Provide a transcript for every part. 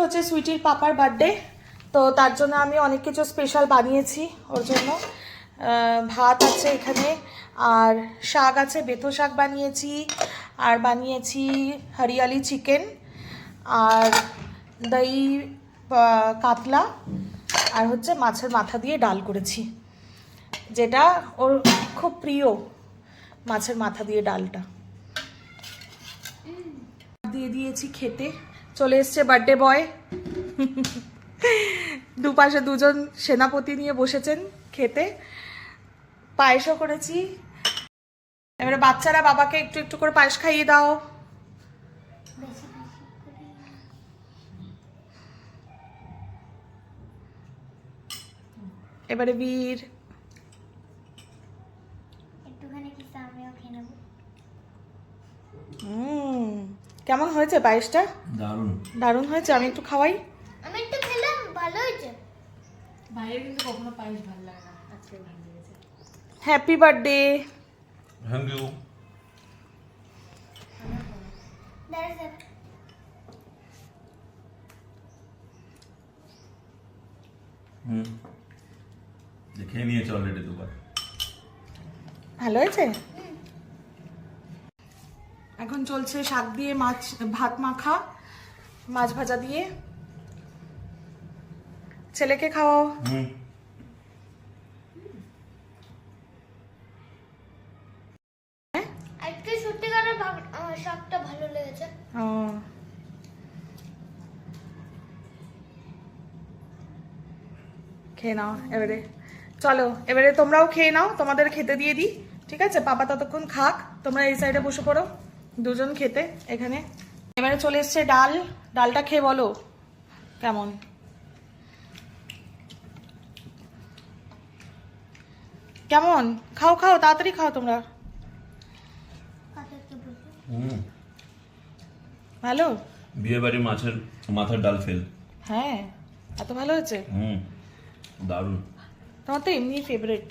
হচ্ছে সুইটির পাপার বার্থডে, তো তার জন্য আমি অনেক কিছু স্পেশাল বানিয়েছি ওর জন্য। ভাত আছে এখানে, আর শাক আছে, বেথো শাক বানিয়েছি, আর বানিয়েছি হরিয়ালি চিকেন, আর দই কাতলা, আর হচ্ছে মাছের মাথা দিয়ে ডাল করেছি, যেটা ওর খুব প্রিয়, মাছের মাথা দিয়ে ডালটা দিয়ে দিয়েছি খেতে। চলে এসছে বার্থডে বয়, দুপাশে দুজন সেনাপতি নিয়ে বসেছেন খেতে। পায়েসও করেছি, এবারে বাচ্চারা বাবাকে একটু একটু করে পায়েস খাইয়ে দাও। এবারে বীর কেমন হয়েছে পায়েসটা? দারুণ দারুণ হয়েছে, আমি একটু খাওয়াই। আমি একটু খেলাম, ভালো হয়েছে। বাইরে কিন্তু কখনো পায়েস ভালো লাগে না, আজকে ভালো লেগেছে। Happy birthday. Thank you. দেখে নিয়েছে অলরেডি দুবার। ভালো হয়েছে। এখন চলছে শাক দিয়ে মাছ, ভাত মাখা, মাছ ভাজা দিয়ে। ছেলেকে খাওয়াও। আজকে সত্যিকারের শাকটা ভালো লেগেছে। ও, খেয়ে নাও এবারে। চলো এবারে তোমরাও খেয়ে নাও, তোমাদের খেতে দিয়ে দিই, ঠিক আছে? পাপা ততক্ষণ খাক, তোমরা এই সাইডে বসে পড়ো দুজন খেতে এখানে। এবারে চলে এসছে ডাল, ডালটা খেয়ে বলো কেমন। কেমন? খাও খাও, তাড়াতাড়ি খাও তোমরা। ভালো? বিয়ে বাড়ি মাছের মাথার ডাল ফেল। হ্যাঁ, এত ভালো হয়েছে। দারুণ। তোমার তো এমনি ফেভারিট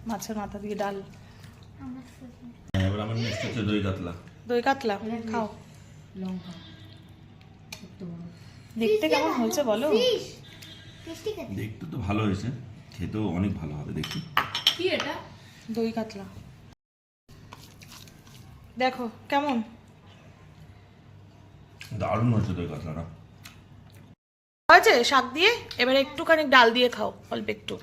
মাছের মাথা দিয়ে ডাল। এবার আমার নেক্সট হচ্ছে দই কাতলা। দই কাতলা খাও। লঙ্কা দেখতে কেমন হয়েছে বলো? দেখতে তো ভালো হয়েছে, খেতেও অনেক ভালো হবে দেখি। কি এটা? দই কাতলা দেখো কেমন দারুণ হয়েছে দই কাতলাটা। হয়েছে শাক দিয়ে। এবারে একটুখানি ডাল দিয়ে খাও, অল্প একটু।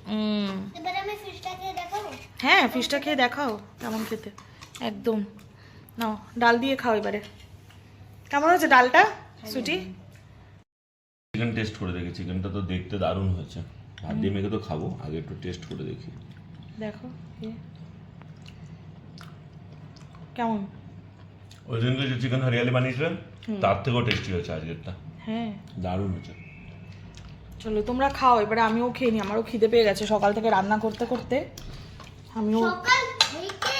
এবার আমি ফিশটা খেয়ে দেখাবো। হ্যাঁ, ফিশটা খেয়ে দেখাও কেমন খেতে। একদম নাও, ডাল দিয়ে খাও এবারে। কেমন হয়েছে ডালটা সুটি? চিকেন টেস্ট করে দেখি, চিকেনটা তো দেখতে দারুণ হয়েছে। ভাত দিয়ে মেখে তো খাবো, আগে একটু টেস্ট করে দেখি। দেখো কেমন। ওই দিনকে যে চিকেন হরিয়ালি বানিয়েছিলেন তার থেকেও টেস্টি হয়েছে আজকেরটা। হ্যাঁ, দারুণ হয়েছে। চলো তোমরা খাও, এবারে আমিও খেয়ে নিই, আমারও খিদে পেয়ে গেছে সকাল থেকে রান্না করতে করতে। আমিও সকাল থেকে?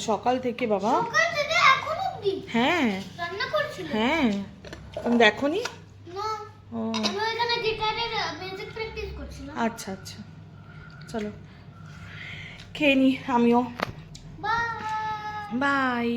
সকাল থেকে বাবা। সকাল থেকে এখন অবধি হ্যাঁ রান্না করছিল? হ্যাঁ, তুমি দেখোনি? না, ও আমি ওখানে গিটারের মিউজিক প্র্যাকটিস করছিলাম। আচ্ছা আচ্ছা, চলো খেয়ে নি আমিও। বাই। বাই।